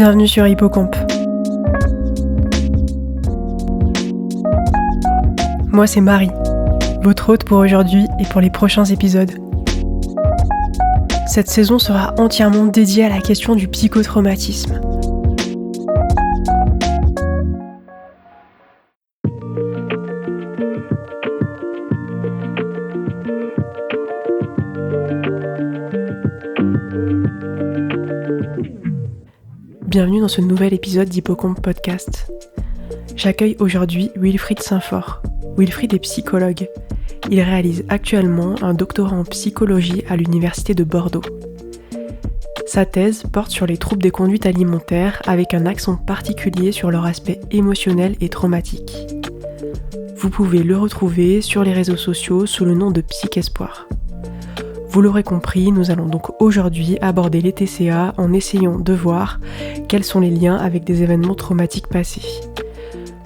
Bienvenue sur Hippocampe. Moi c'est Marie, votre hôte pour aujourd'hui et pour les prochains épisodes. Cette saison sera entièrement dédiée à la question du psychotraumatisme. Bienvenue dans ce nouvel épisode d'Hippocampe Podcast. J'accueille aujourd'hui Wilfried Saint-Fort. Wilfried est psychologue. Il réalise actuellement un doctorat en psychologie à l'université de Bordeaux. Sa thèse porte sur les troubles des conduites alimentaires avec un accent particulier sur leur aspect émotionnel et traumatique. Vous pouvez le retrouver sur les réseaux sociaux sous le nom de Psychespoir. Vous l'aurez compris, nous allons donc aujourd'hui aborder les TCA en essayant de voir quels sont les liens avec des événements traumatiques passés.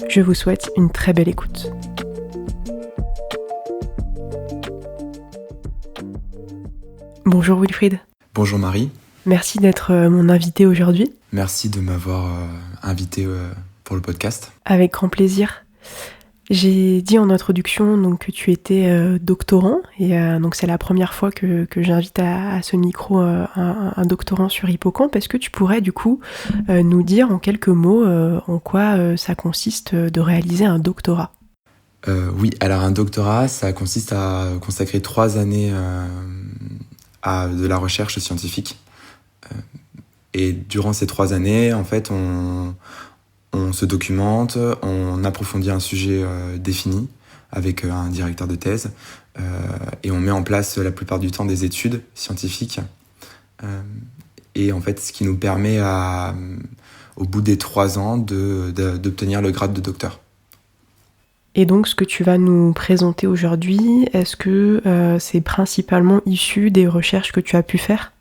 Je vous souhaite une très belle écoute. Bonjour Wilfried. Bonjour Marie. Merci d'être mon invité aujourd'hui. Merci de m'avoir invité pour le podcast. Avec grand plaisir. J'ai dit en introduction donc, que tu étais doctorant et donc c'est la première fois que j'invite à ce micro un doctorant sur Hippocampe. Est-ce que tu pourrais du coup nous dire en quelques mots en quoi ça consiste de réaliser un doctorat ? Oui, alors un doctorat, ça consiste à consacrer 3 années à de la recherche scientifique. Et durant ces 3 années, en fait, on se documente, on approfondit un sujet défini avec un directeur de thèse et on met en place la plupart du temps des études scientifiques. Et en fait, ce qui nous permet au bout des 3 ans d'obtenir le grade de docteur. Et donc, ce que tu vas nous présenter aujourd'hui, est-ce que c'est principalement issu des recherches que tu as pu faire ?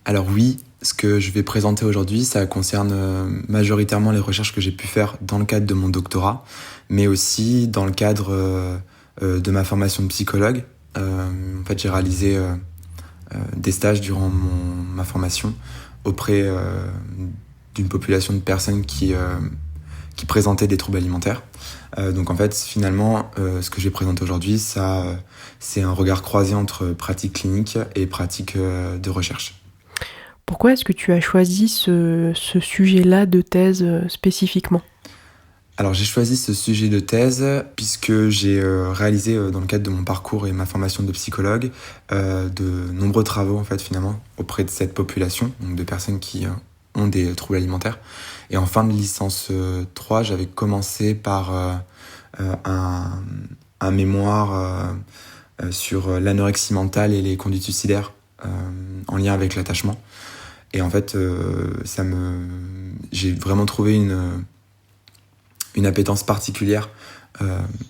Alors oui, ce que je vais présenter aujourd'hui, ça concerne majoritairement les recherches que j'ai pu faire dans le cadre de mon doctorat, mais aussi dans le cadre de ma formation de psychologue. En fait, j'ai réalisé des stages durant ma formation auprès d'une population de personnes qui présentaient des troubles alimentaires. Donc en fait, finalement, ce que je vais présenter aujourd'hui, c'est un regard croisé entre pratique clinique et pratique de recherche. Pourquoi est-ce que tu as choisi ce sujet-là de thèse spécifiquement ? Alors j'ai choisi ce sujet de thèse puisque j'ai réalisé dans le cadre de mon parcours et ma formation de psychologue de nombreux travaux en fait finalement auprès de cette population, donc de personnes qui ont des troubles alimentaires. Et en fin de licence 3, j'avais commencé par un mémoire sur l'anorexie mentale et les conduites suicidaires en lien avec l'attachement. Et en fait, j'ai vraiment trouvé une appétence particulière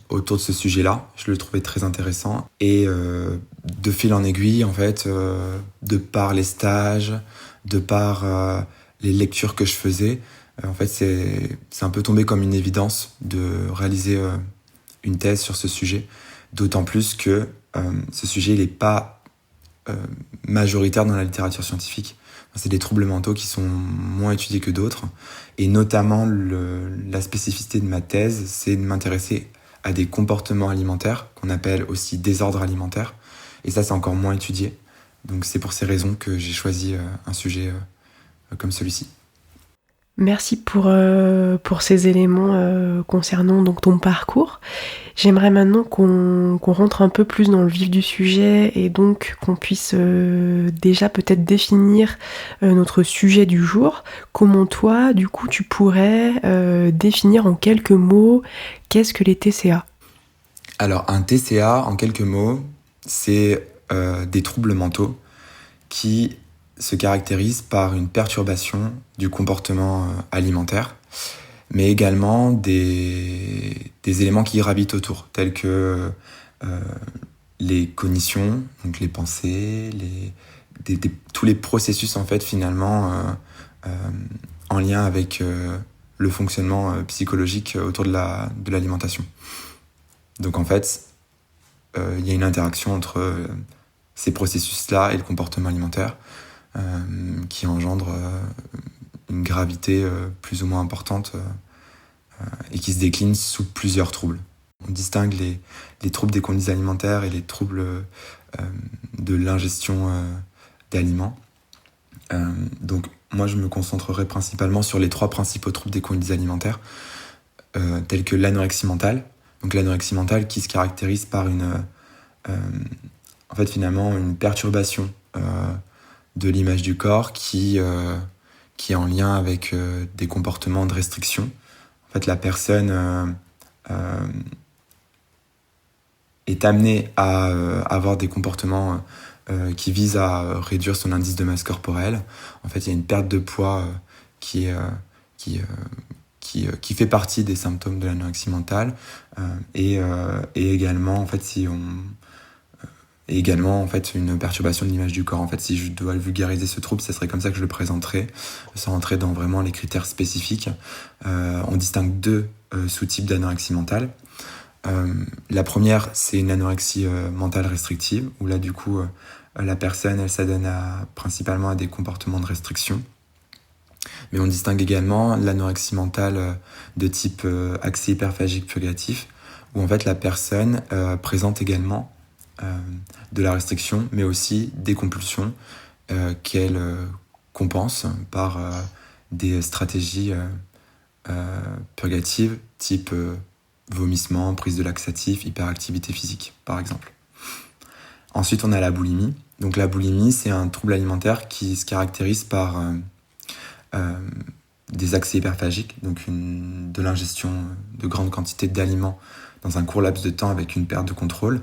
autour de ce sujet-là. Je le trouvais très intéressant. Et de fil en aiguille, en fait, de par les stages, de par les lectures que je faisais, en fait, c'est un peu tombé comme une évidence de réaliser une thèse sur ce sujet. D'autant plus que ce sujet, il n'est pas majoritaire dans la littérature scientifique. C'est des troubles mentaux qui sont moins étudiés que d'autres. Et notamment, la spécificité de ma thèse, c'est de m'intéresser à des comportements alimentaires, qu'on appelle aussi désordres alimentaires. Et ça, c'est encore moins étudié. Donc c'est pour ces raisons que j'ai choisi un sujet comme celui-ci. Merci pour ces éléments concernant donc, ton parcours. J'aimerais maintenant qu'on rentre un peu plus dans le vif du sujet et donc qu'on puisse déjà peut-être définir notre sujet du jour. Comment toi, du coup, tu pourrais définir en quelques mots qu'est-ce que les TCA ? Alors, un TCA, en quelques mots, c'est des troubles mentaux qui se caractérisent par une perturbation du comportement alimentaire, mais également des éléments qui gravitent autour, tels que les cognitions, donc les pensées, tous les processus en fait finalement en lien avec le fonctionnement psychologique autour de l'alimentation. Donc en fait, il y a une interaction entre ces processus-là et le comportement alimentaire qui engendre une gravité plus ou moins importante et qui se décline sous plusieurs troubles. On distingue les troubles des conduites alimentaires et les troubles de l'ingestion d'aliments. Donc moi je me concentrerai principalement sur les 3 principaux troubles des conduites alimentaires, tels que l'anorexie mentale. Donc l'anorexie mentale qui se caractérise par finalement une perturbation de l'image du corps qui est en lien avec des comportements de restriction. En fait, la personne est amenée à avoir des comportements qui visent à réduire son indice de masse corporelle. En fait, il y a une perte de poids qui fait partie des symptômes de l'anorexie mentale et également en fait une perturbation de l'image du corps. En fait, si je dois vulgariser ce trouble, ce serait comme ça que je le présenterai, sans rentrer dans vraiment les critères spécifiques. On distingue 2 sous-types d'anorexie mentale. La première, c'est une anorexie mentale restrictive, où là, du coup, la personne, elle s'adonne principalement à des comportements de restriction. Mais on distingue également l'anorexie mentale de type accès hyperphagique purgatif, où en fait la personne présente également de la restriction, mais aussi des compulsions qu'elle compense par des stratégies purgatives type vomissement, prise de laxatifs, hyperactivité physique, par exemple. Ensuite, on a la boulimie. Donc la boulimie, c'est un trouble alimentaire qui se caractérise par des accès hyperphagiques, donc de l'ingestion de grandes quantités d'aliments dans un court laps de temps avec une perte de contrôle.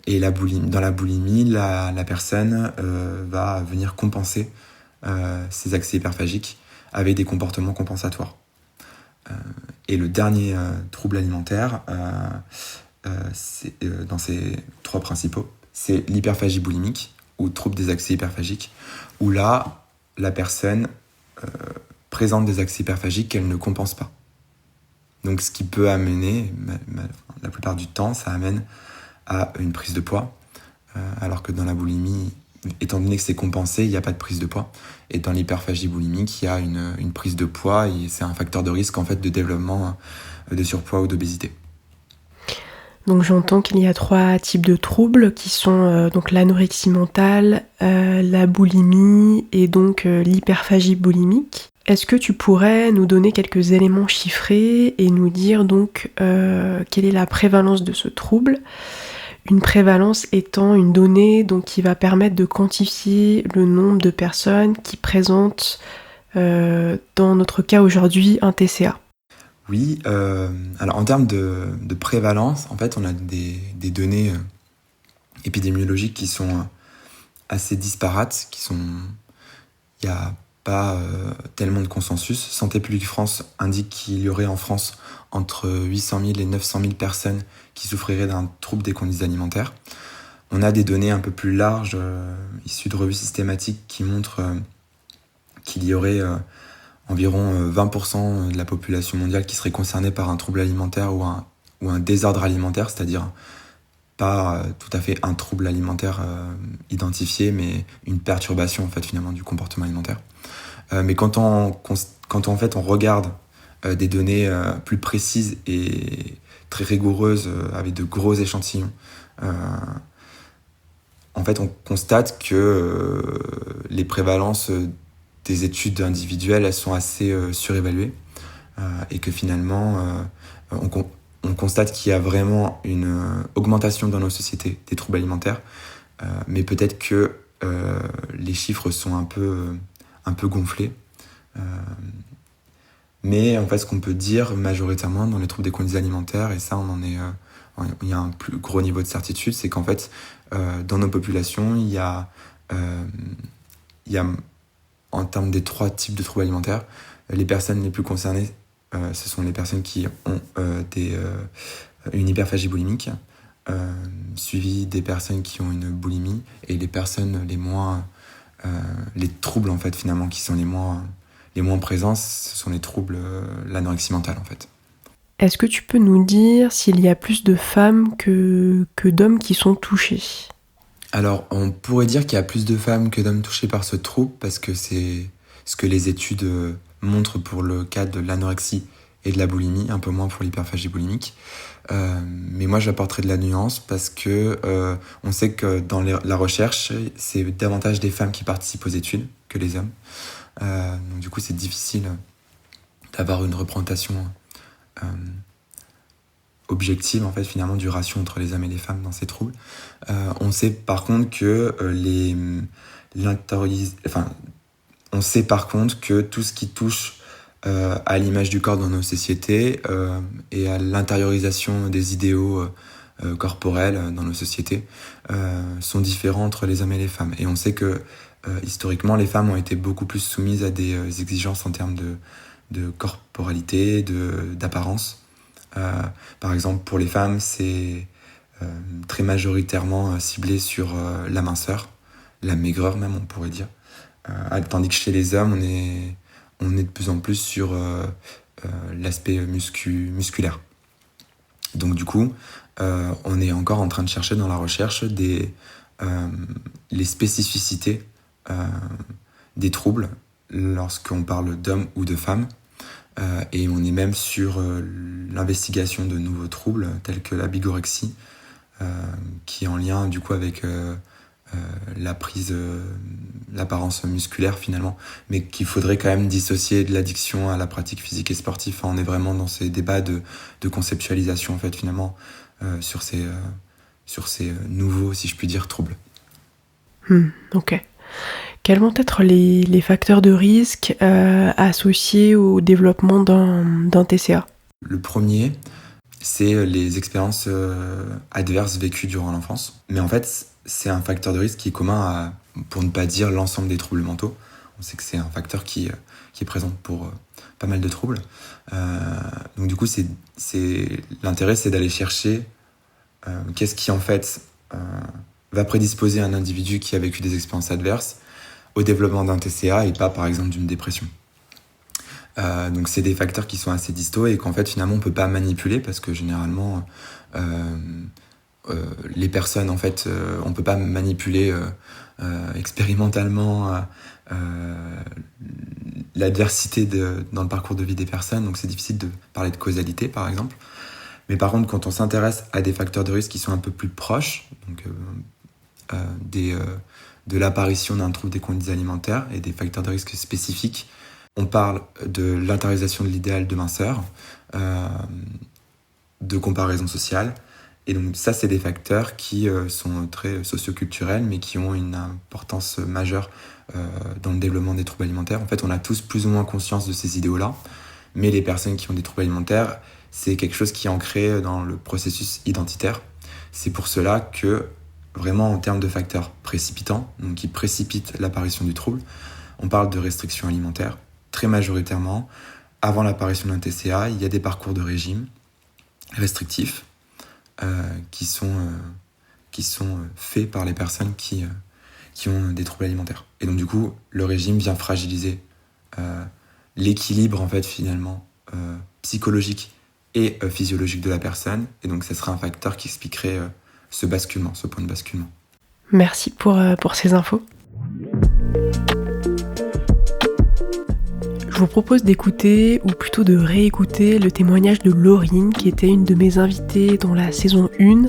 Et dans la boulimie, la personne va venir compenser ces accès hyperphagiques avec des comportements compensatoires. Et le dernier trouble alimentaire, dans ces 3 principaux, c'est l'hyperphagie boulimique ou trouble des accès hyperphagiques, où là, la personne présente des accès hyperphagiques qu'elle ne compense pas. Donc ce qui peut amener, la plupart du temps, ça amène à une prise de poids, alors que dans la boulimie, étant donné que c'est compensé, il n'y a pas de prise de poids. Et dans l'hyperphagie boulimique, il y a une prise de poids et c'est un facteur de risque en fait, de développement de surpoids ou d'obésité. Donc j'entends qu'il y a 3 types de troubles qui sont donc l'anorexie mentale, la boulimie et donc l'hyperphagie boulimique. Est-ce que tu pourrais nous donner quelques éléments chiffrés et nous dire donc quelle est la prévalence de ce trouble ? Une prévalence étant une donnée donc, qui va permettre de quantifier le nombre de personnes qui présentent, dans notre cas aujourd'hui, un TCA. Oui, alors en termes de prévalence, en fait, on a des données épidémiologiques qui sont assez disparates, il n'y a pas tellement de consensus. Santé publique France indique qu'il y aurait en France entre 800 000 et 900 000 personnes qui souffriraient d'un trouble des conduites alimentaires. On a des données un peu plus larges, issues de revues systématiques, qui montrent qu'il y aurait environ 20% de la population mondiale qui serait concernée par un trouble alimentaire ou un désordre alimentaire, c'est-à-dire pas tout à fait un trouble alimentaire identifié, mais une perturbation en fait, finalement, du comportement alimentaire. Mais quand on regarde des données plus précises et très rigoureuses avec de gros échantillons, en fait, on constate que les prévalences des études individuelles, elles sont assez surévaluées et que finalement, on constate qu'il y a vraiment une augmentation dans nos sociétés des troubles alimentaires, mais peut-être que les chiffres sont un peu gonflés. Mais en fait, ce qu'on peut dire majoritairement dans les troubles des conduites alimentaires, et ça, il y a un plus gros niveau de certitude, c'est qu'en fait, dans nos populations, il y a en termes des 3 types de troubles alimentaires, les personnes les plus concernées, ce sont les personnes qui ont une hyperphagie boulimique, suivies des personnes qui ont une boulimie, et les personnes les troubles en fait finalement qui sont les moins présents, ce sont les troubles, l'anorexie mentale en fait. Est-ce que tu peux nous dire s'il y a plus de femmes que d'hommes qui sont touchés ? Alors, on pourrait dire qu'il y a plus de femmes que d'hommes touchés par ce trouble parce que c'est ce que les études montrent pour le cas de l'anorexie et de la boulimie, un peu moins pour l'hyperphagie boulimique. Mais moi, j'apporterai de la nuance parce que on sait que dans la recherche, c'est davantage des femmes qui participent aux études que les hommes. Donc du coup, c'est difficile d'avoir une représentation objective, en fait, finalement, du ratio entre les hommes et les femmes dans ces troubles. On sait par contre que on sait par contre que tout ce qui touche à l'image du corps dans nos sociétés et à l'intériorisation des idéaux corporels dans nos sociétés sont différents entre les hommes et les femmes. Et on sait que historiquement, les femmes ont été beaucoup plus soumises à des exigences en termes de corporalité, d'apparence. Par exemple, pour les femmes, c'est très majoritairement ciblé sur la minceur, la maigreur même, on pourrait dire. Tandis que chez les hommes, on est de plus en plus sur l'aspect musculaire. Donc du coup, on est encore en train de chercher dans la recherche les spécificités des troubles lorsqu'on parle d'hommes ou de femmes. Et on est même sur l'investigation de nouveaux troubles tels que la bigorexie, qui est en lien du coup avec l'apparence musculaire finalement, mais qu'il faudrait quand même dissocier de l'addiction à la pratique physique et sportive. Enfin, on est vraiment dans ces débats de conceptualisation en fait finalement sur ces nouveaux, si je puis dire, troubles. Ok. Quels vont être les facteurs de risque associés au développement d'un TCA ? Le premier, c'est les expériences adverses vécues durant l'enfance. Mais en fait, c'est un facteur de risque qui est commun à, pour ne pas dire l'ensemble des troubles mentaux. On sait que c'est un facteur qui est présent pour pas mal de troubles. Donc du coup, l'intérêt, c'est d'aller chercher qu'est-ce qui en fait va prédisposer un individu qui a vécu des expériences adverses au développement d'un TCA et pas par exemple d'une dépression. Donc c'est des facteurs qui sont assez distaux et qu'en fait finalement on peut pas manipuler parce que généralement les personnes en fait on peut pas manipuler expérimentalement l'adversité dans le parcours de vie des personnes, donc c'est difficile de parler de causalité par exemple. Mais par contre quand on s'intéresse à des facteurs de risque qui sont un peu plus proches, donc de l'apparition d'un trouble des conduites alimentaires et des facteurs de risque spécifiques. On parle de l'intériorisation de l'idéal de minceur, de comparaison sociale. Et donc ça, c'est des facteurs qui sont très socioculturels, mais qui ont une importance majeure dans le développement des troubles alimentaires. En fait, on a tous plus ou moins conscience de ces idéaux-là, mais les personnes qui ont des troubles alimentaires, c'est quelque chose qui est ancré dans le processus identitaire. C'est pour cela que vraiment en termes de facteurs précipitants, donc qui précipitent l'apparition du trouble, on parle de restrictions alimentaires. Très majoritairement, avant l'apparition d'un TCA, il y a des parcours de régime restrictifs qui sont faits par les personnes qui ont des troubles alimentaires. Et donc du coup, le régime vient fragiliser l'équilibre en fait finalement psychologique et physiologique de la personne. Et donc ça serait un facteur qui expliquerait ce point de basculement. Merci pour ces infos. Je vous propose d'écouter, ou plutôt de réécouter, le témoignage de Laurine, qui était une de mes invitées dans la saison 1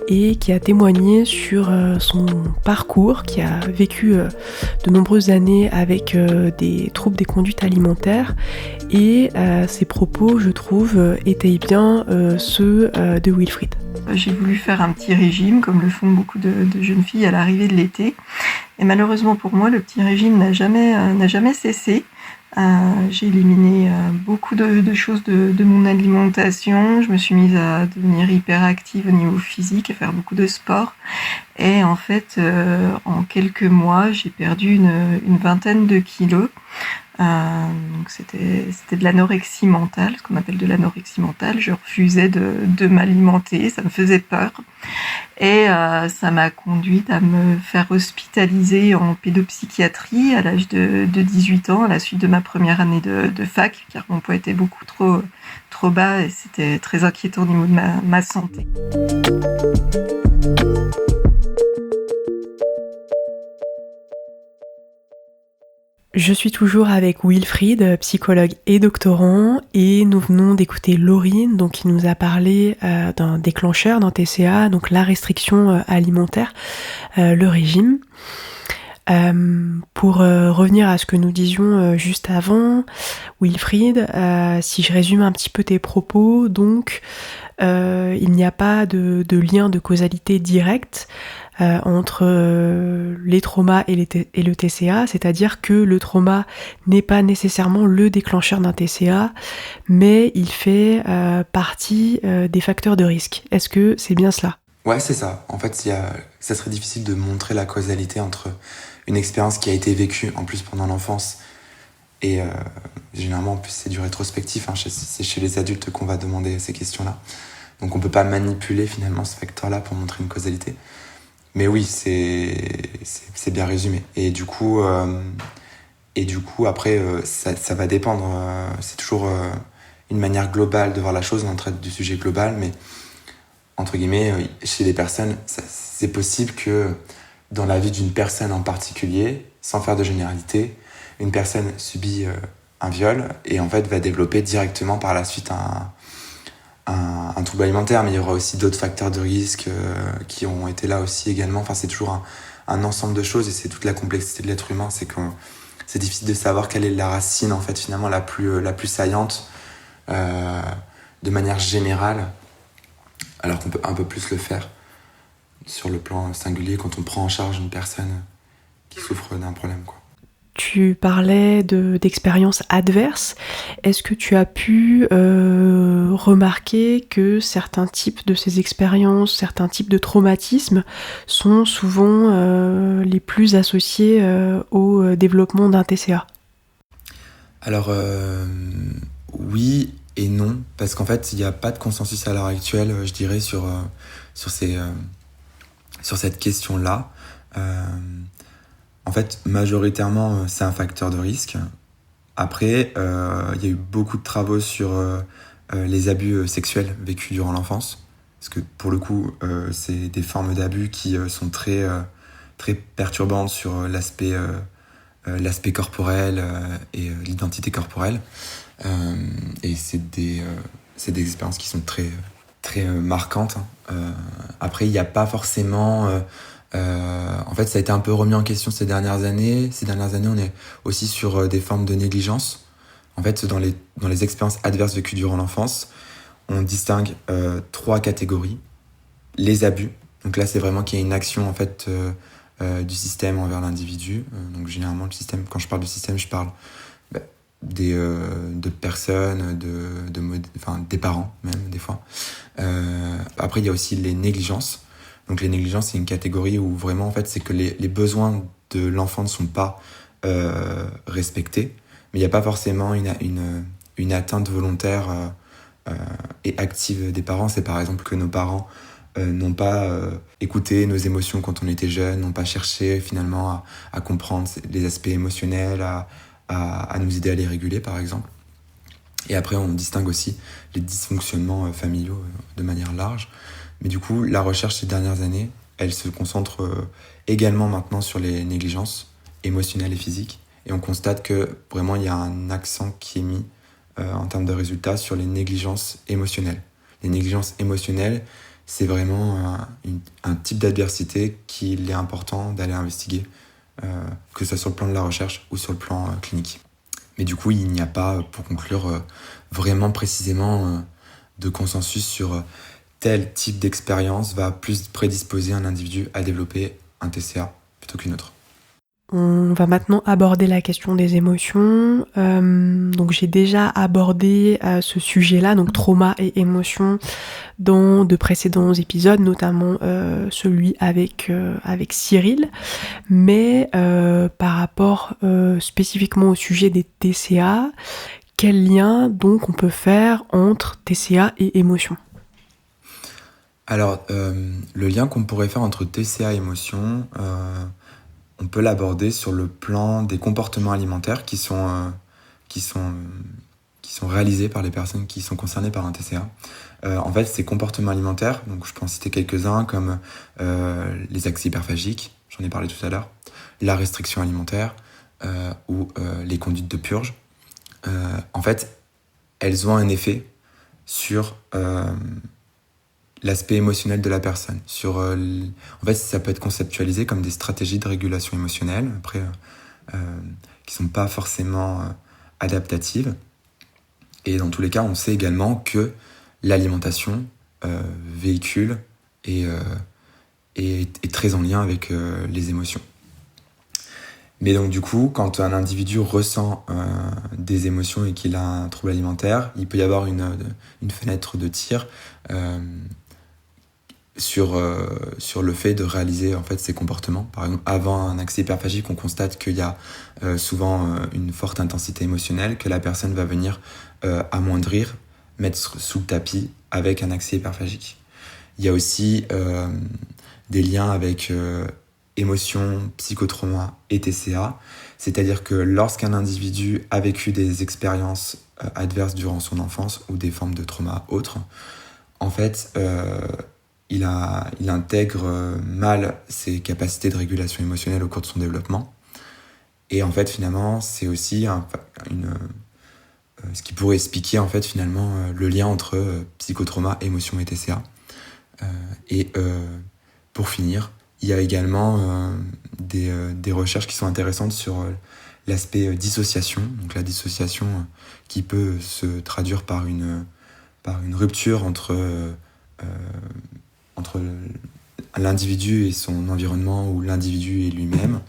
et qui a témoigné sur son parcours, qui a vécu de nombreuses années avec des troubles des conduites alimentaires. Et ses propos, je trouve, étaient bien ceux de Wilfried. J'ai voulu faire un petit régime, comme le font beaucoup de jeunes filles à l'arrivée de l'été. Et malheureusement pour moi, le petit régime n'a jamais cessé. J'ai éliminé beaucoup de choses de mon alimentation. Je me suis mise à devenir hyperactive au niveau physique, à faire beaucoup de sport. Et en fait, en quelques mois, j'ai perdu une vingtaine de kilos. Donc c'était de l'anorexie mentale, ce qu'on appelle de l'anorexie mentale. Je refusais de m'alimenter, ça me faisait peur. Et ça m'a conduite à me faire hospitaliser en pédopsychiatrie à l'âge de 18 ans, à la suite de ma première année de fac, car mon poids était beaucoup trop bas et c'était très inquiétant au niveau de ma santé. Je suis toujours avec Wilfried, psychologue et doctorant, et nous venons d'écouter Laurine, donc qui nous a parlé d'un déclencheur, d'un TCA, donc la restriction alimentaire, le régime. Pour revenir à ce que nous disions juste avant, Wilfried, si je résume un petit peu tes propos, donc il n'y a pas de lien de causalité directe entre les traumas et le TCA, c'est-à-dire que le trauma n'est pas nécessairement le déclencheur d'un TCA, mais il fait partie des facteurs de risque. Est-ce que c'est bien cela ? Ouais, c'est ça. En fait, ça serait difficile de montrer la causalité entre une expérience qui a été vécue, en plus pendant l'enfance, et généralement, en plus, c'est du rétrospectif. C'est chez les adultes qu'on va demander ces questions-là. Donc, on peut pas manipuler finalement ce facteur-là pour montrer une causalité. Mais oui, c'est bien résumé. Et du coup, après, ça va dépendre. C'est toujours une manière globale de voir la chose. On traite du sujet global, mais entre guillemets, chez les personnes, c'est possible que dans la vie d'une personne en particulier, sans faire de généralité, une personne subit un viol et en fait va développer directement par la suite un trouble alimentaire, mais il y aura aussi d'autres facteurs de risque qui ont été là aussi également. Enfin, c'est toujours un ensemble de choses et c'est toute la complexité de l'être humain. C'est difficile de savoir quelle est la racine en fait finalement la plus saillante de manière générale, alors qu'on peut un peu plus le faire sur le plan singulier quand on prend en charge une personne qui souffre d'un problème, quoi. Tu parlais d'expériences adverses. Est-ce que tu as pu remarquer que certains types de ces expériences, certains types de traumatismes sont souvent les plus associés au développement d'un TCA ? Alors, oui et non, parce qu'en fait, il n'y a pas de consensus à l'heure actuelle, je dirais, sur cette question-là. En fait, majoritairement, c'est un facteur de risque. Après, il y a eu beaucoup de travaux sur les abus sexuels vécus durant l'enfance. Parce que pour le coup, c'est des formes d'abus qui sont très, très perturbantes sur l'aspect corporel et l'identité corporelle. Et c'est des expériences qui sont très, très marquantes. Après, il n'y a pas forcément... en fait, ça a été un peu remis en question ces dernières années. Ces dernières années, on est aussi sur des formes de négligence. En fait, dans les expériences adverses vécues durant l'enfance, on distingue 3 catégories. Les abus. Donc là, c'est vraiment qu'il y a une action en fait du système envers l'individu. Donc généralement, le système, quand je parle de système, je parle de personnes, des parents même des fois. Après, il y a aussi les négligences. Donc les négligences, c'est une catégorie où vraiment, en fait, c'est que les besoins de l'enfant ne sont pas respectés, mais il n'y a pas forcément une atteinte volontaire et active des parents. C'est par exemple que nos parents n'ont pas écouté nos émotions quand on était jeunes, n'ont pas cherché finalement à comprendre les aspects émotionnels, à nous aider à les réguler, par exemple. Et après, on distingue aussi les dysfonctionnements familiaux de manière large. Mais du coup, la recherche ces dernières années, elle se concentre également maintenant sur les négligences émotionnelles et physiques. Et on constate que vraiment, il y a un accent qui est mis en termes de résultats sur les négligences émotionnelles. Les négligences émotionnelles, c'est vraiment un type d'adversité qu'il est important d'aller investiguer, que ce soit sur le plan de la recherche ou sur le plan clinique. Mais du coup, il n'y a pas, pour conclure, vraiment précisément de consensus sur tel type d'expérience va plus prédisposer un individu à développer un TCA plutôt qu'une autre. On va maintenant aborder la question des émotions. Donc j'ai déjà abordé ce sujet-là, donc trauma et émotions, dans de précédents épisodes, notamment celui avec Cyril. Mais par rapport spécifiquement au sujet des TCA, quel lien donc on peut faire entre TCA et émotions ? Alors, le lien qu'on pourrait faire entre TCA et émotion, on peut l'aborder sur le plan des comportements alimentaires qui sont réalisés par les personnes qui sont concernées par un TCA. En fait, ces comportements alimentaires, donc je peux en citer quelques-uns comme les accès hyperphagiques, j'en ai parlé tout à l'heure, la restriction alimentaire, ou les conduites de purge, en fait, elles ont un effet sur l'aspect émotionnel de la personne. En fait, ça peut être conceptualisé comme des stratégies de régulation émotionnelle, après, qui ne sont pas forcément adaptatives. Et dans tous les cas, on sait également que l'alimentation véhicule et est très en lien avec les émotions. Mais donc du coup, quand un individu ressent des émotions et qu'il a un trouble alimentaire, il peut y avoir une fenêtre de tir sur le fait de réaliser en fait ses comportements. Par exemple, avant un accès hyperphagique, on constate qu'il y a souvent une forte intensité émotionnelle que la personne va venir amoindrir, mettre sous le tapis avec un accès hyperphagique. Il y a aussi des liens avec émotions, psychotrauma et TCA, c'est-à-dire que lorsqu'un individu a vécu des expériences adverses durant son enfance ou des formes de trauma autres, en fait, il intègre mal ses capacités de régulation émotionnelle au cours de son développement. Et en fait, finalement, c'est aussi ce qui pourrait expliquer en fait, finalement, le lien entre psychotrauma, émotion et TCA. Pour finir, il y a également des recherches qui sont intéressantes sur l'aspect dissociation. Donc la dissociation qui peut se traduire par une rupture entre l'individu et son environnement ou l'individu et lui-même,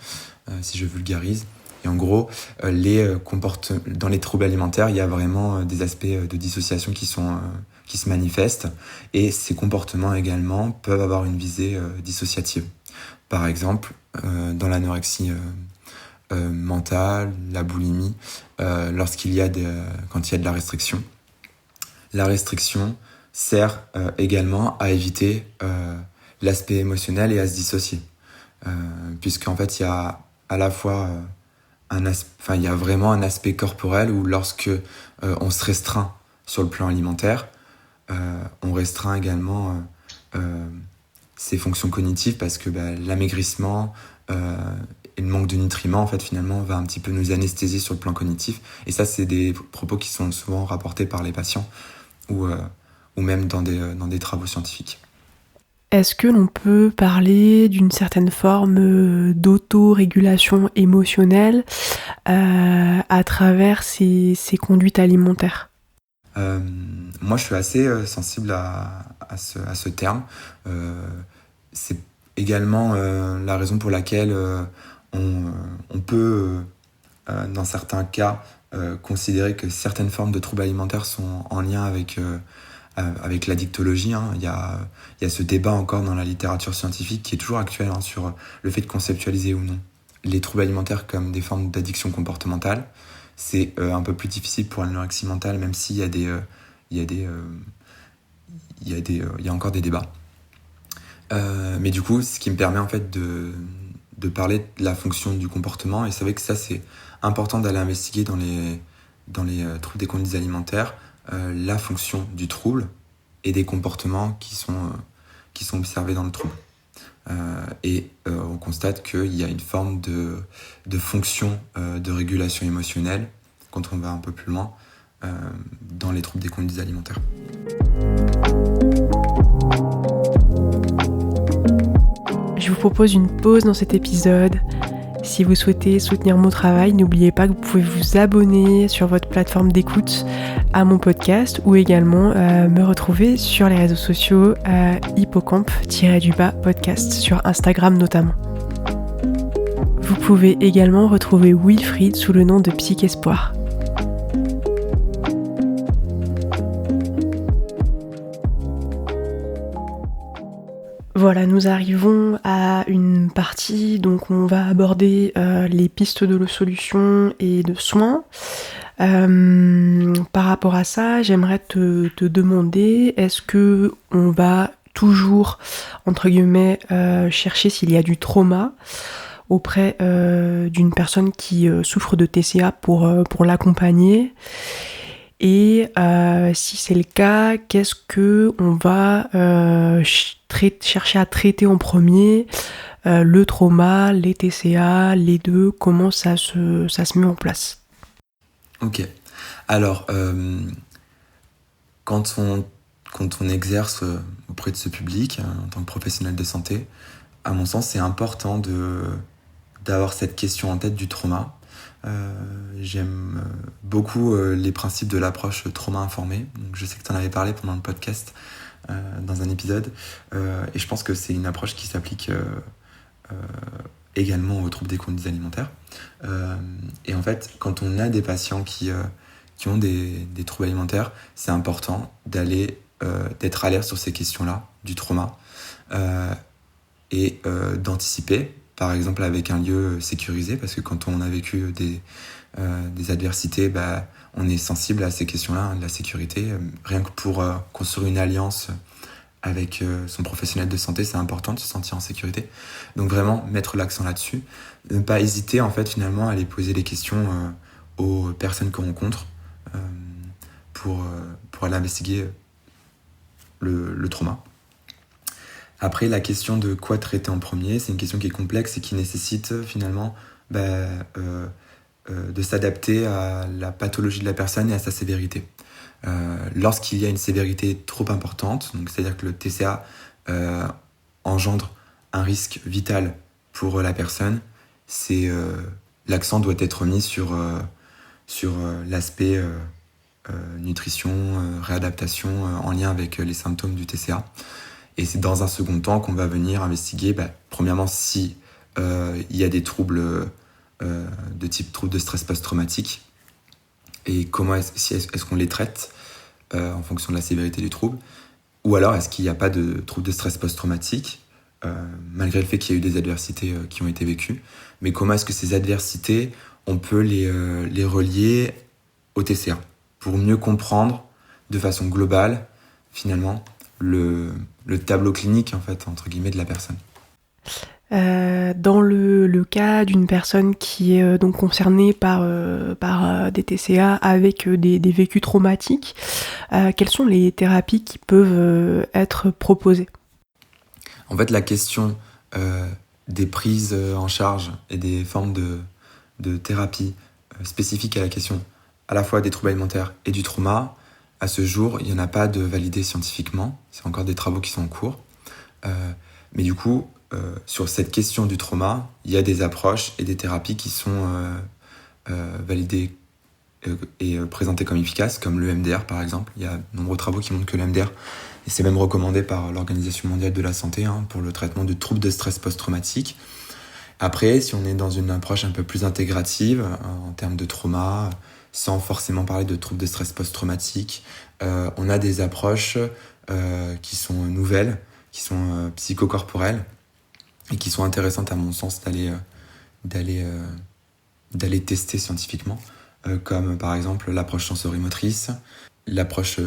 si je vulgarise. Et en gros, dans les troubles alimentaires, il y a vraiment des aspects de dissociation qui se manifestent, et ces comportements également peuvent avoir une visée dissociative. Par exemple, dans l'anorexie mentale, la boulimie, quand il y a de la restriction. La restriction sert également à éviter l'aspect émotionnel et à se dissocier. Puisqu'en fait, il y a à la fois il y a vraiment un aspect corporel où lorsque on se restreint sur le plan alimentaire, on restreint également ses fonctions cognitives parce que l'amaigrissement et le manque de nutriments, en fait, finalement, va un petit peu nous anesthésier sur le plan cognitif. Et ça, c'est des propos qui sont souvent rapportés par les patients ou même dans des travaux scientifiques. Est-ce que l'on peut parler d'une certaine forme d'autorégulation émotionnelle à travers ces conduites alimentaires ? Moi, je suis assez sensible à ce terme. C'est également la raison pour laquelle on peut, dans certains cas, considérer que certaines formes de troubles alimentaires sont en lien avec l'addictologie. Il y a ce débat encore dans la littérature scientifique qui est toujours actuel sur le fait de conceptualiser ou non les troubles alimentaires comme des formes d'addiction comportementale. C'est un peu plus difficile pour l'anorexie mentale, même s'il y a encore des débats. Mais du coup, ce qui me permet en fait de parler de la fonction du comportement, et c'est vrai que ça c'est important d'aller investiguer dans les troubles des conduites alimentaires, la fonction du trouble et des comportements qui sont observés dans le trouble. On constate qu'il y a une forme de fonction de régulation émotionnelle, quand on va un peu plus loin, dans les troubles des conduites alimentaires. Je vous propose une pause dans cet épisode. Si vous souhaitez soutenir mon travail, n'oubliez pas que vous pouvez vous abonner sur votre plateforme d'écoute à mon podcast ou également me retrouver sur les réseaux sociaux hippocampe-podcast sur Instagram notamment. Vous pouvez également retrouver Wilfried sous le nom de Psychespoir. Voilà, nous arrivons à une partie, donc on va aborder les pistes de solutions et de soins. Par rapport à ça, j'aimerais te demander, est-ce que on va toujours, entre guillemets, chercher s'il y a du trauma auprès d'une personne qui souffre de TCA pour l'accompagner ? Et si c'est le cas, qu'est-ce que on va chercher à traiter en premier? Le trauma, les TCA, les deux, comment ça se met en place? Ok. Alors, quand on exerce auprès de ce public, en tant que professionnel de santé, à mon sens, c'est important d'avoir cette question en tête du trauma. J'aime beaucoup les principes de l'approche trauma informée. Donc, je sais que tu en avais parlé pendant le podcast, dans un épisode. Et je pense que c'est une approche qui s'applique également aux troubles des conduites alimentaires. Et en fait, quand on a des patients qui ont des troubles alimentaires, c'est important d'être alerte sur ces questions-là, du trauma, et d'anticiper, par exemple avec un lieu sécurisé, parce que quand on a vécu des adversités, on est sensible à ces questions-là, de la sécurité. Rien que pour construire une alliance avec son professionnel de santé, c'est important de se sentir en sécurité. Donc vraiment mettre l'accent là-dessus, ne pas hésiter en fait finalement à aller poser des questions aux personnes qu'on rencontre pour aller investiguer le trauma. Après, la question de quoi traiter en premier, c'est une question qui est complexe et qui nécessite finalement de s'adapter à la pathologie de la personne et à sa sévérité. Lorsqu'il y a une sévérité trop importante, donc c'est-à-dire que le TCA engendre un risque vital pour la personne, l'accent doit être mis sur l'aspect nutrition, réadaptation en lien avec les symptômes du TCA. Et c'est dans un second temps qu'on va venir investiguer, premièrement, si il y a des troubles de type trouble de stress post-traumatique et comment est-ce qu'on les traite en fonction de la sévérité du trouble, ou alors est-ce qu'il n'y a pas de trouble de stress post-traumatique malgré le fait qu'il y a eu des adversités qui ont été vécues, mais comment est-ce que ces adversités, on peut les relier au TCA pour mieux comprendre de façon globale finalement le tableau clinique en fait entre guillemets de la personne. Dans le cas d'une personne qui est donc concernée par des TCA avec des vécus traumatiques, quelles sont les thérapies qui peuvent être proposées? En fait, la question des prises en charge et des formes de thérapie spécifiques à la question à la fois des troubles alimentaires et du trauma, à ce jour, il n'y en a pas de validé scientifiquement. C'est encore des travaux qui sont en cours. Mais du coup, sur cette question du trauma, il y a des approches et des thérapies qui sont validées et présentées comme efficaces, comme le MDR par exemple. Il y a de nombreux travaux qui montrent que le MDR, et c'est même recommandé par l'Organisation mondiale de la santé pour le traitement de troubles de stress post-traumatique. Après, si on est dans une approche un peu plus intégrative en termes de trauma, sans forcément parler de troubles de stress post-traumatique, on a des approches qui sont nouvelles, qui sont psychocorporelles et qui sont intéressantes à mon sens d'aller tester scientifiquement, comme par exemple l'approche sensorimotrice, l'approche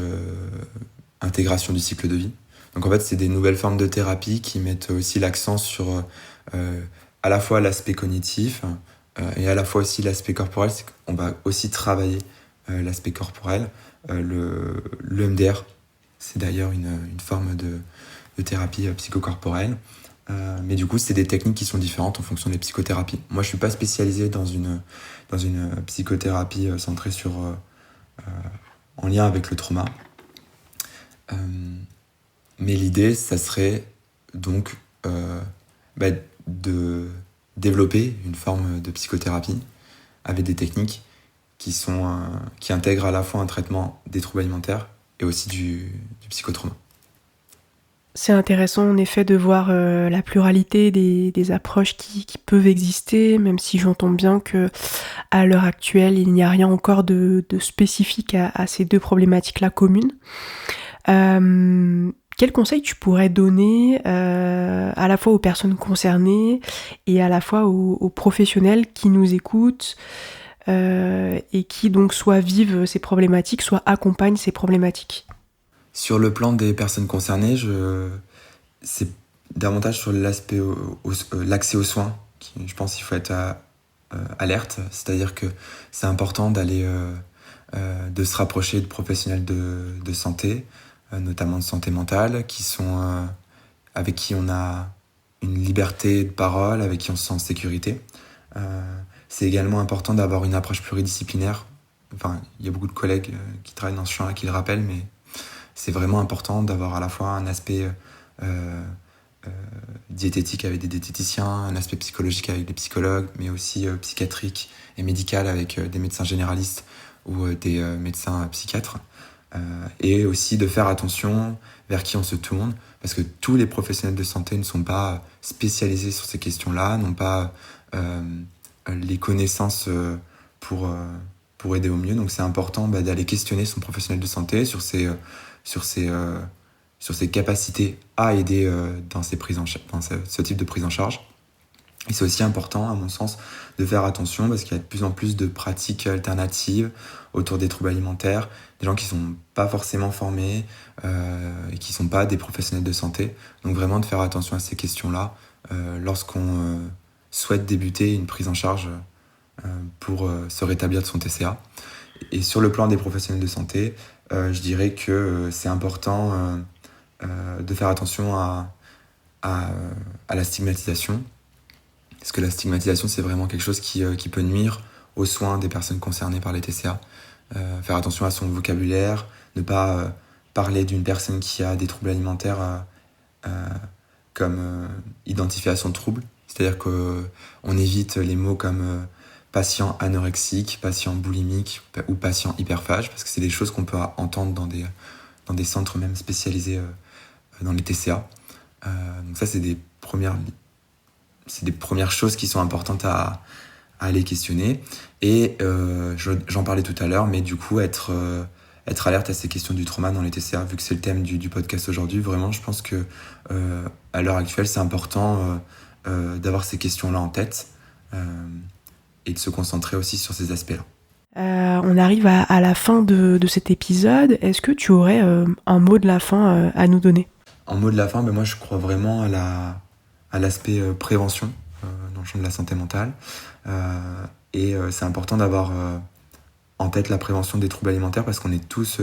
intégration du cycle de vie. Donc en fait, c'est des nouvelles formes de thérapie qui mettent aussi l'accent sur à la fois l'aspect cognitif et à la fois aussi l'aspect corporel. C'est qu'on va aussi travailler l'aspect corporel. Le MDR, c'est d'ailleurs une forme de thérapie psychocorporelle. Mais du coup, c'est des techniques qui sont différentes en fonction des psychothérapies. Moi, je suis pas spécialisé dans une psychothérapie centrée sur en lien avec le trauma. Mais l'idée, ça serait donc de développer une forme de psychothérapie avec des techniques qui intègrent à la fois un traitement des troubles alimentaires et aussi du psychotrauma. C'est intéressant en effet de voir la pluralité des approches qui peuvent exister, même si j'entends bien que à l'heure actuelle, il n'y a rien encore de spécifique à ces deux problématiques-là communes. Quel conseil tu pourrais donner à la fois aux personnes concernées et à la fois aux professionnels qui nous écoutent et qui donc soit vivent ces problématiques, soit accompagnent ces problématiques? Sur le plan des personnes concernées, c'est davantage sur l'aspect l'accès aux soins. Je pense qu'il faut être alerte, c'est-à-dire que c'est important d'aller de se rapprocher de professionnels de santé, notamment de santé mentale, avec qui on a une liberté de parole, avec qui on se sent en sécurité. C'est également important d'avoir une approche pluridisciplinaire. Enfin, il y a beaucoup de collègues qui travaillent dans ce champ-là qui le rappellent, mais c'est vraiment important d'avoir à la fois un aspect diététique avec des diététiciens, un aspect psychologique avec des psychologues, mais aussi psychiatrique et médical avec des médecins généralistes ou des médecins psychiatres. Et aussi de faire attention vers qui on se tourne, parce que tous les professionnels de santé ne sont pas spécialisés sur ces questions-là, n'ont pas les connaissances pour aider au mieux. Donc c'est important d'aller questionner son professionnel de santé sur ses capacités à aider dans ce type de prise en charge. Et c'est aussi important, à mon sens, de faire attention parce qu'il y a de plus en plus de pratiques alternatives autour des troubles alimentaires, des gens qui ne sont pas forcément formés et qui ne sont pas des professionnels de santé. Donc vraiment de faire attention à ces questions-là lorsqu'on souhaite débuter une prise en charge pour se rétablir de son TCA. Et sur le plan des professionnels de santé, je dirais que c'est important de faire attention à la stigmatisation. Parce que la stigmatisation, c'est vraiment quelque chose qui peut nuire aux soins des personnes concernées par les TCA. Faire attention à son vocabulaire, ne pas parler d'une personne qui a des troubles alimentaires comme identification de trouble. C'est-à-dire qu'on évite les mots comme patient anorexique, patient boulimique ou patient hyperphage, parce que c'est des choses qu'on peut entendre dans des centres même spécialisés dans les TCA. Donc ça, c'est des premières choses qui sont importantes à aller questionner. Et j'en parlais tout à l'heure, mais du coup, être alerte à ces questions du trauma dans les TCA, vu que c'est le thème du podcast aujourd'hui. Vraiment, je pense que à l'heure actuelle, c'est important d'avoir ces questions-là en tête et de se concentrer aussi sur ces aspects-là. On arrive à la fin de cet épisode. Est-ce que tu aurais un mot de la fin à nous donner ? En mot de la fin, moi je crois vraiment à l'aspect prévention dans le champ de la santé mentale. Et c'est important d'avoir en tête la prévention des troubles alimentaires parce qu'on a tous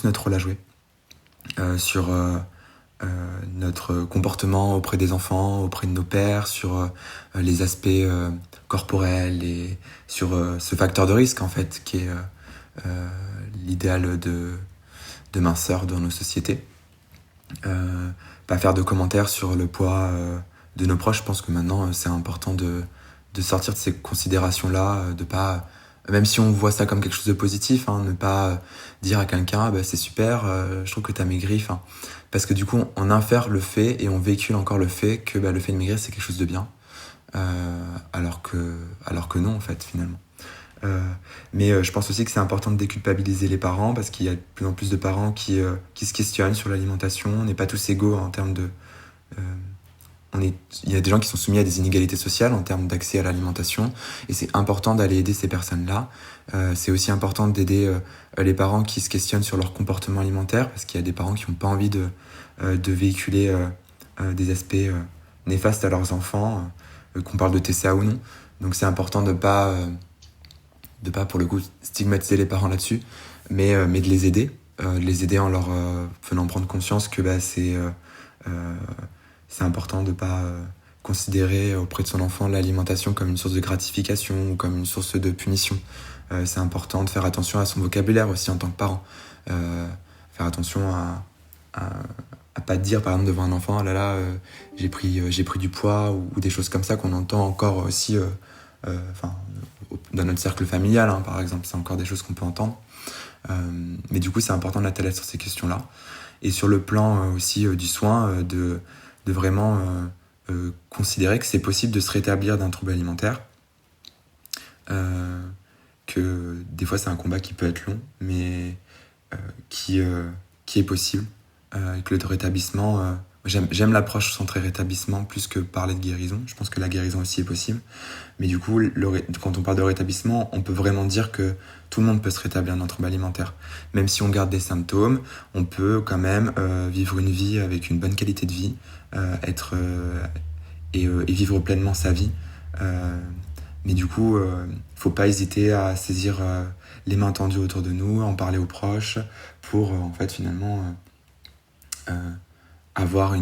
notre rôle à jouer sur notre comportement auprès des enfants, auprès de nos pairs, sur les aspects corporels et sur ce facteur de risque en fait qui est l'idéal de minceur dans nos sociétés. Pas faire de commentaires sur le poids de nos proches. Je pense que maintenant c'est important de sortir de ces considérations-là, de pas, même si on voit ça comme quelque chose de positif, ne pas dire à quelqu'un c'est super, je trouve que t'as maigri, parce que du coup on infère le fait et on véhicule encore le fait que le fait de maigrir c'est quelque chose de bien, alors que non en fait finalement. Mais je pense aussi que c'est important de déculpabiliser les parents parce qu'il y a de plus en plus de parents qui se questionnent sur l'alimentation. On n'est pas tous égaux en termes de... il y a des gens qui sont soumis à des inégalités sociales en termes d'accès à l'alimentation et c'est important d'aller aider ces personnes-là. C'est aussi important d'aider les parents qui se questionnent sur leur comportement alimentaire parce qu'il y a des parents qui n'ont pas envie de véhiculer des aspects néfastes à leurs enfants, qu'on parle de TCA ou non. Donc c'est important de pas pour le coup stigmatiser les parents là-dessus, mais de les aider en leur faisant prendre conscience que c'est important de pas considérer auprès de son enfant l'alimentation comme une source de gratification ou comme une source de punition. C'est important de faire attention à son vocabulaire aussi en tant que parent. Faire attention à pas dire par exemple devant un enfant j'ai pris du poids ou des choses comme ça qu'on entend encore aussi dans notre cercle familial, par exemple, c'est encore des choses qu'on peut entendre. Mais du coup, c'est important de l'atteler sur ces questions-là. Et sur le plan aussi du soin, de vraiment considérer que c'est possible de se rétablir d'un trouble alimentaire. Que des fois, c'est un combat qui peut être long, mais qui est possible. Avec le rétablissement... J'aime l'approche centrée rétablissement plus que parler de guérison. Je pense que la guérison aussi est possible. Mais du coup, quand on parle de rétablissement, on peut vraiment dire que tout le monde peut se rétablir d'un trouble alimentaire. Même si on garde des symptômes, on peut quand même vivre une vie avec une bonne qualité de vie, et vivre pleinement sa vie, Mais du coup, faut pas hésiter à saisir les mains tendues autour de nous, à en parler aux proches pour en fait finalement avoir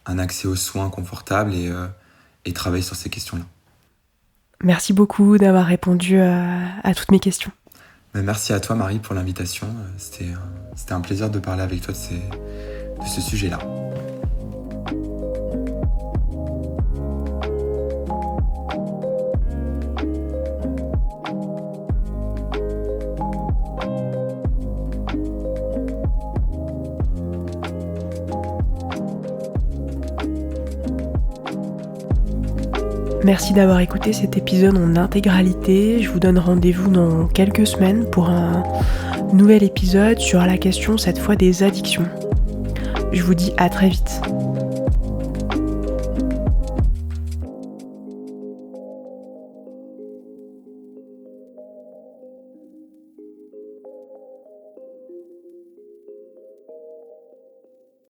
un accès aux soins confortable et travailler sur ces questions-là. Merci beaucoup d'avoir répondu à toutes mes questions. Merci à toi Marie pour l'invitation. C'était un plaisir de parler avec toi de ce sujet-là. Merci d'avoir écouté cet épisode en intégralité. Je vous donne rendez-vous dans quelques semaines pour un nouvel épisode sur la question cette fois des addictions. Je vous dis à très vite.